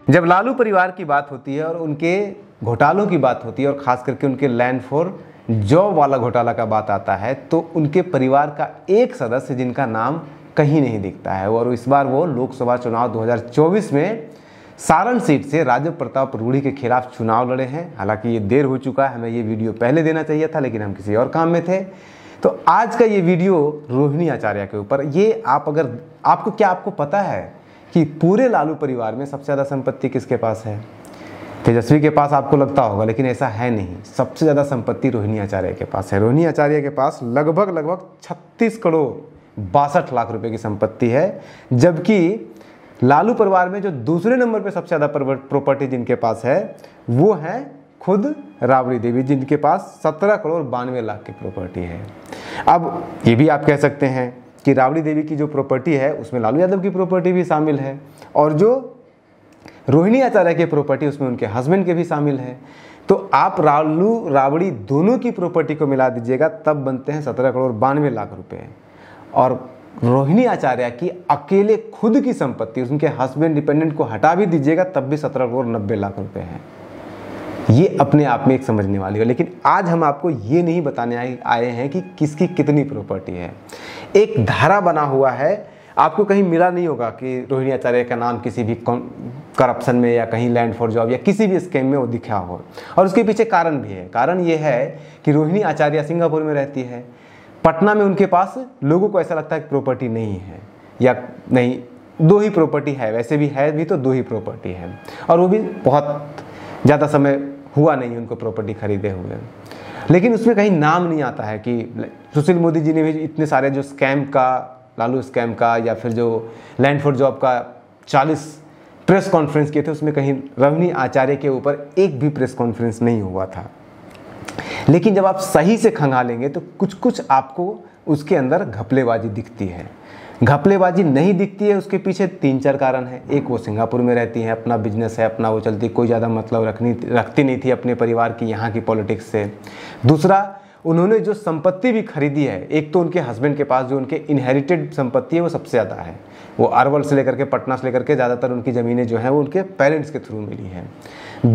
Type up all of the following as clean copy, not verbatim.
जब लालू परिवार की बात होती है और उनके घोटालों की बात होती है और ख़ास करके उनके लैंड फॉर जॉब वाला घोटाला का बात आता है तो उनके परिवार का एक सदस्य जिनका नाम कहीं नहीं दिखता है और इस बार वो लोकसभा चुनाव 2024 में सारण सीट से राजीव प्रताप रूढ़ी के खिलाफ चुनाव लड़े हैं। हालांकि ये देर हो चुका है, हमें ये वीडियो पहले देना चाहिए था लेकिन हम किसी और काम में थे। तो आज का ये वीडियो रोहिणी आचार्य के ऊपर, ये आपको पता है कि पूरे लालू परिवार में सबसे ज़्यादा संपत्ति किसके पास है? तेजस्वी के पास आपको लगता होगा, लेकिन ऐसा है नहीं। सबसे ज़्यादा संपत्ति रोहिणी आचार्य के पास है। रोहिणी आचार्य के पास लगभग 36 करोड़ 62 लाख रुपए की संपत्ति है, जबकि लालू परिवार में जो दूसरे नंबर पे सबसे ज़्यादा प्रॉपर्टी जिनके पास है वो है खुद राबड़ी देवी, जिनके पास 17 करोड़ 92 लाख की प्रॉपर्टी है। अब ये भी आप कह सकते हैं कि राबड़ी देवी की जो प्रॉपर्टी है उसमें लालू यादव की प्रॉपर्टी भी शामिल है और जो रोहिणी आचार्य की प्रॉपर्टी उसमें उनके हस्बैंड के भी शामिल है। तो आप लालू राबड़ी दोनों की प्रॉपर्टी को मिला दीजिएगा तब बनते हैं 17 करोड़ 92 लाख रुपए। और रोहिणी आचार्य की अकेले खुद की संपत्ति, उनके हस्बैंड डिपेंडेंट को हटा भी दीजिएगा तब भी 17 करोड़ 90 लाख रुपए है। ये अपने आप में एक समझने वाली है। लेकिन आज हम आपको ये नहीं बताने आए हैं कि किसकी कितनी प्रॉपर्टी है। एक धारा बना हुआ है, आपको कहीं मिला नहीं होगा कि रोहिणी आचार्य का नाम किसी भी करप्शन में या कहीं लैंड फॉर जॉब या किसी भी स्कैम में वो दिखा हो। और उसके पीछे कारण भी है। कारण ये है कि रोहिणी आचार्य सिंगापुर में रहती है। पटना में उनके पास लोगों को ऐसा लगता है कि प्रॉपर्टी नहीं है, या नहीं, 2 ही प्रॉपर्टी है, वैसे भी है भी तो 2 ही प्रॉपर्टी है और वो भी बहुत ज़्यादा समय हुआ नहीं उनको प्रॉपर्टी खरीदे हुए। लेकिन उसमें कहीं नाम नहीं आता है कि सुशील मोदी जी ने भी इतने सारे जो स्कैम का, लालू स्कैम का या फिर जो लैंड फॉर जॉब का 40 प्रेस कॉन्फ्रेंस किए थे, उसमें कहीं रोहिणी आचार्य के ऊपर एक भी प्रेस कॉन्फ्रेंस नहीं हुआ था। लेकिन जब आप सही से खंगालेंगे तो कुछ आपको उसके अंदर घपलेबाजी दिखती है। घपलेबाजी नहीं दिखती है, उसके पीछे 3-4 कारण है। एक, वो सिंगापुर में रहती हैं, अपना बिजनेस है, अपना वो चलती, कोई ज़्यादा मतलब रखती नहीं थी अपने परिवार की यहाँ की पॉलिटिक्स से। दूसरा, उन्होंने जो संपत्ति भी खरीदी है, एक तो उनके हस्बैंड के पास जो उनके इनहेरिटेड संपत्ति है वो सबसे ज़्यादा है। वो अरवल से लेकर के पटना से लेकर के ज़्यादातर उनकी ज़मीनें जो हैं वो उनके पेरेंट्स के थ्रू मिली है।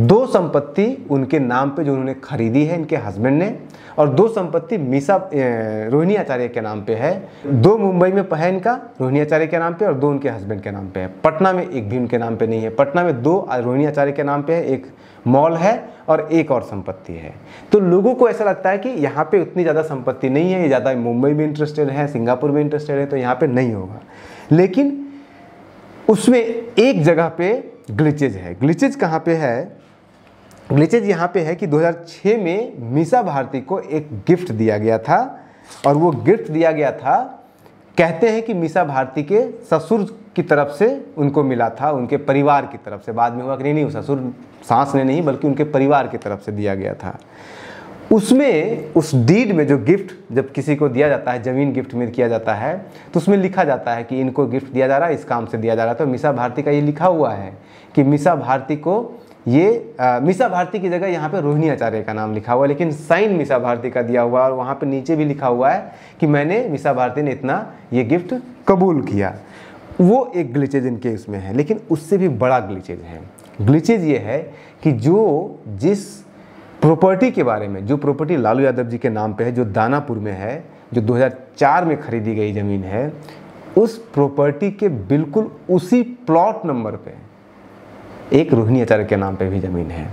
2 संपत्ति उनके नाम पे जो उन्होंने खरीदी है इनके हस्बैंड ने, और 2 संपत्ति रोहिणी आचार्य के नाम पे है। 2 मुंबई में है इनका रोहिणी आचार्य के नाम पे और 2 उनके हस्बैंड के नाम पे है। पटना में एक भी उनके नाम पे नहीं है। पटना में 2 रोहिणी आचार्य के नाम पे है, एक मॉल है और एक और संपत्ति है। तो लोगों को ऐसा लगता है कि यहाँ पे उतनी ज़्यादा संपत्ति नहीं है, ये ज़्यादा मुंबई में इंटरेस्टेड है, सिंगापुर में इंटरेस्टेड है, तो यहाँ पे नहीं होगा। लेकिन उसमें एक जगह पे ग्लिचेज है। ग्लिचेज कहाँ पे है? ग्लिचेज यहाँ पे है कि 2006 में मीसा भारती को एक गिफ्ट दिया गया था और वो गिफ्ट दिया गया था, कहते हैं कि मीसा भारती के ससुर की तरफ से उनको मिला था, उनके परिवार की तरफ से। बाद में हुआ कि नहीं, ससुर सास ने नहीं बल्कि उनके परिवार की तरफ से दिया गया था। उसमें उस डीड में जो गिफ्ट जब किसी को दिया जाता है, ज़मीन गिफ्ट में किया जाता है, तो उसमें लिखा जाता है कि इनको गिफ्ट दिया जा रहा है, इस काम से दिया जा रहा है। तो मीसा भारती का ये लिखा हुआ है कि मीसा भारती को मीसा भारती की जगह यहाँ पे रोहिणी आचार्य का नाम लिखा हुआ है, लेकिन साइन मीसा भारती का दिया हुआ है और वहाँ पे नीचे भी लिखा हुआ है कि मैंने, मीसा भारती ने इतना ये गिफ्ट कबूल किया। वो एक ग्लिचेज इनके इसमें है। लेकिन उससे भी बड़ा ग्लिचेज है। ग्लिचेज ये है कि जिस प्रॉपर्टी के बारे में, जो प्रॉपर्टी लालू यादव जी के नाम पे है, जो दानापुर में है, जो 2004 में खरीदी गई ज़मीन है, उस प्रॉपर्टी के बिल्कुल उसी प्लॉट नंबर पे एक रोहिणी आचार्य के नाम पे भी ज़मीन है।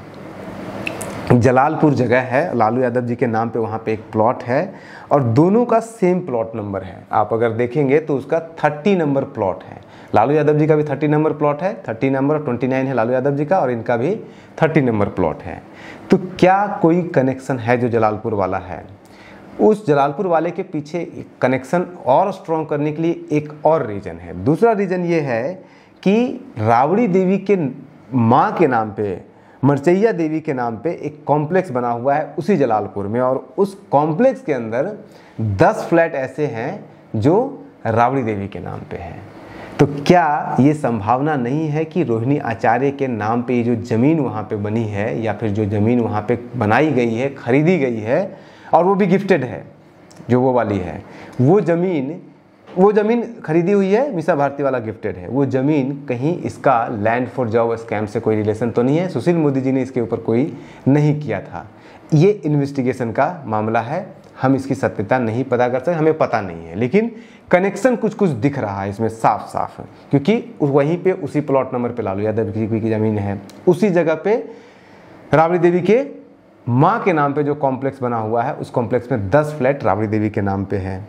जलालपुर जगह है, लालू यादव जी के नाम पे वहाँ पे एक प्लॉट है और दोनों का सेम प्लॉट नंबर है। आप अगर देखेंगे तो उसका 30 नंबर प्लॉट है। लालू यादव जी का भी 30 नंबर प्लॉट है, 30 नंबर 29 है लालू यादव जी का, और इनका भी 30 नंबर प्लॉट है। तो क्या कोई कनेक्शन है जो जलालपुर वाला है? उस जलालपुर वाले के पीछे कनेक्शन और स्ट्रॉन्ग करने के लिए एक और रीज़न है। दूसरा रीज़न ये है कि राबड़ी देवी के माँ के नाम पे, मरचैया देवी के नाम पे एक कॉम्प्लेक्स बना हुआ है उसी जलालपुर में, और उस कॉम्प्लेक्स के अंदर 10 फ्लैट ऐसे हैं जो राबड़ी देवी के नाम पे हैं। तो क्या ये संभावना नहीं है कि रोहिणी आचार्य के नाम पे ये जो ज़मीन वहाँ पे बनी है, या फिर जो ज़मीन वहाँ पे बनाई गई है, खरीदी गई है, और वो भी गिफ्टेड है, जो वो वाली है, वो ज़मीन वो ज़मीन खरीदी हुई है, मीसा भारती वाला गिफ्टेड है, वो ज़मीन कहीं इसका लैंड फॉर जॉब स्कैम से कोई रिलेशन तो नहीं है, सुशील मोदी जी ने इसके ऊपर कोई नहीं किया था। ये इन्वेस्टिगेशन का मामला है, हम इसकी सत्यता नहीं पता कर सकते, हमें पता नहीं है, लेकिन कनेक्शन कुछ कुछ दिख रहा है इसमें साफ साफ, क्योंकि वहीं पे उसी प्लॉट नंबर पे लालू यादव की ज़मीन है, उसी जगह पे राबड़ी देवी के माँ के नाम पे जो कॉम्प्लेक्स बना हुआ है, उस कॉम्प्लेक्स में 10 फ्लैट राबड़ी देवी के नाम पे है।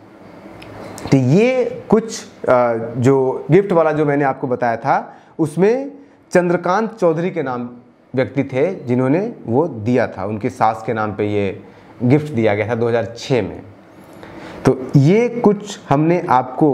तो ये कुछ जो गिफ्ट वाला जो मैंने आपको बताया था, उसमें चंद्रकांत चौधरी के नाम व्यक्ति थे जिन्होंने वो दिया था, उनकी सास के नाम पे ये गिफ्ट दिया गया था 2006 में। तो ये कुछ हमने आपको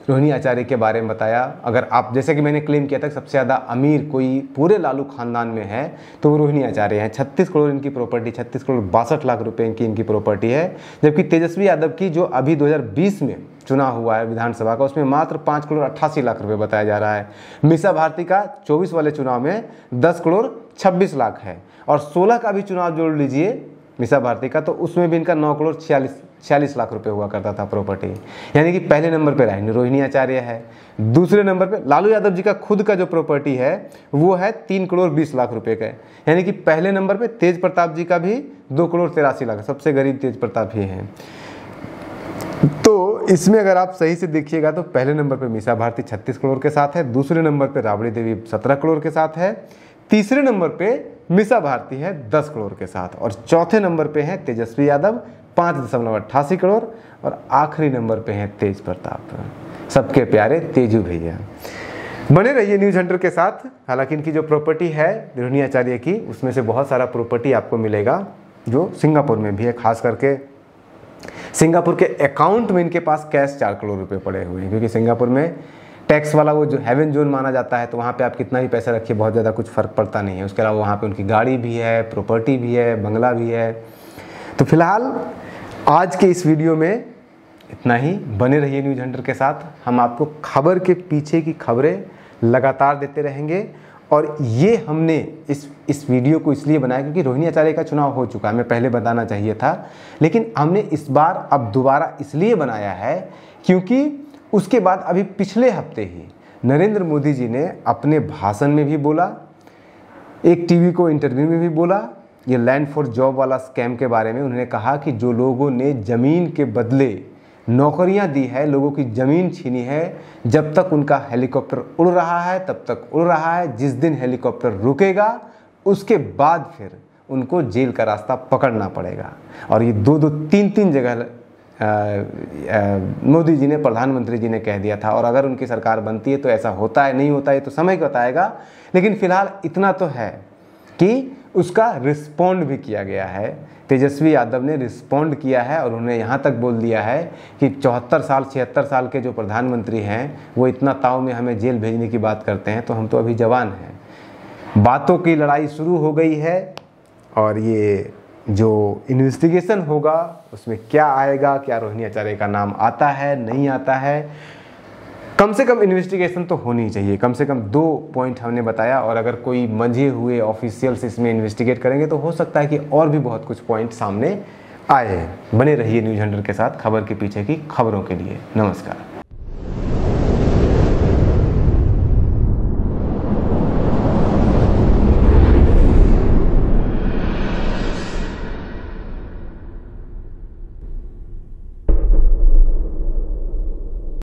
रोहिणी आचार्य के बारे में बताया। अगर आप, जैसे कि मैंने क्लेम किया था, सबसे ज़्यादा अमीर कोई पूरे लालू खानदान में है तो वो रोहिणी आचार्य हैं। 36 करोड़ इनकी प्रॉपर्टी, 36 करोड़ 62 लाख रुपए की इनकी प्रॉपर्टी है। जबकि तेजस्वी यादव की जो अभी 2020 में चुनाव हुआ है विधानसभा का, उसमें मात्र 5 करोड़ 88 लाख रुपए बताया जा रहा है। मीसा भारती का 24 वाले चुनाव में 10 करोड़ 26 लाख है, और 16 का भी चुनाव जोड़ लीजिए मीसा भारती का, तो उसमें भी इनका 9 करोड़ 46 लाख रुपए हुआ करता था प्रॉपर्टी। यानी कि पहले नंबर पे रोहिणी आचार्य है। दूसरे नंबर पे लालू यादव जी का खुद का जो प्रॉपर्टी है वो है 3 करोड़ 20 लाख रुपए का। यानी कि पहले नंबर पे तेज प्रताप जी का भी 2 करोड़ 83 लाख, सबसे गरीब तेज प्रताप ही हैं। तो इसमें अगर आप सही से देखिएगा तो पहले नंबर पे मीसा भारती 36 करोड़ के साथ है, दूसरे नंबर पे राबड़ी देवी 17 करोड़ के साथ है, तीसरे नंबर पे मीसा भारती है 10 करोड़ के साथ, और चौथे नंबर पे है तेजस्वी यादव 5.88 करोड़, और आखिरी नंबर पे है तेज प्रताप, सबके प्यारे तेजू भैया। बने रहिए न्यूज़ हंटर के साथ। हालांकि इनकी जो प्रॉपर्टी है रोहिणी आचार्य की, उसमें से बहुत सारा प्रॉपर्टी आपको मिलेगा जो सिंगापुर में भी है। खास करके सिंगापुर के अकाउंट में इनके पास कैश 4 करोड़ रुपए पड़े हुए हैं, क्योंकि सिंगापुर में टैक्स वाला वो जो हेवन जोन माना जाता है, तो वहाँ पे आप कितना भी पैसा रखिए बहुत ज़्यादा कुछ फ़र्क पड़ता नहीं है। उसके अलावा वहाँ पे उनकी गाड़ी भी है, प्रॉपर्टी भी है, बंगला भी है। तो फिलहाल आज के इस वीडियो में इतना ही। बने रहिए न्यूज़ हंटर के साथ, हम आपको खबर के पीछे की खबरें लगातार देते रहेंगे। और ये हमने इस वीडियो को इसलिए बनाया क्योंकि रोहिणी आचार्य का चुनाव हो चुका है, हमें पहले बताना चाहिए था, लेकिन हमने इस बार अब दोबारा इसलिए बनाया है क्योंकि उसके बाद अभी पिछले हफ्ते ही नरेंद्र मोदी जी ने अपने भाषण में भी बोला, एक टीवी को इंटरव्यू में भी बोला, ये लैंड फॉर जॉब वाला स्कैम के बारे में। उन्होंने कहा कि जो लोगों ने ज़मीन के बदले नौकरियां दी है, लोगों की ज़मीन छीनी है, जब तक उनका हेलीकॉप्टर उड़ रहा है तब तक उड़ रहा है, जिस दिन हेलीकॉप्टर रुकेगा उसके बाद फिर उनको जेल का रास्ता पकड़ना पड़ेगा। और ये 2-3 जगह मोदी जी ने, प्रधानमंत्री जी ने कह दिया था। और अगर उनकी सरकार बनती है तो ऐसा होता है नहीं होता है तो समय बताएगा, लेकिन फिलहाल इतना तो है कि उसका रिस्पॉन्ड भी किया गया है। तेजस्वी यादव ने रिस्पॉन्ड किया है और उन्होंने यहाँ तक बोल दिया है कि 76 साल के जो प्रधानमंत्री हैं वो इतना ताव में हमें जेल भेजने की बात करते हैं, तो हम तो अभी जवान हैं। बातों की लड़ाई शुरू हो गई है, और ये जो इन्वेस्टिगेशन होगा उसमें क्या आएगा, क्या रोहिणी आचार्य का नाम आता है नहीं आता है, कम से कम इन्वेस्टिगेशन तो होनी चाहिए। कम से कम 2 पॉइंट हमने बताया, और अगर कोई मंझे हुए ऑफिशियल्स इसमें इन्वेस्टिगेट करेंगे तो हो सकता है कि और भी बहुत कुछ पॉइंट सामने आए। बने रहिए न्यूज़ हंटर के साथ खबर के पीछे की खबरों के लिए। नमस्कार।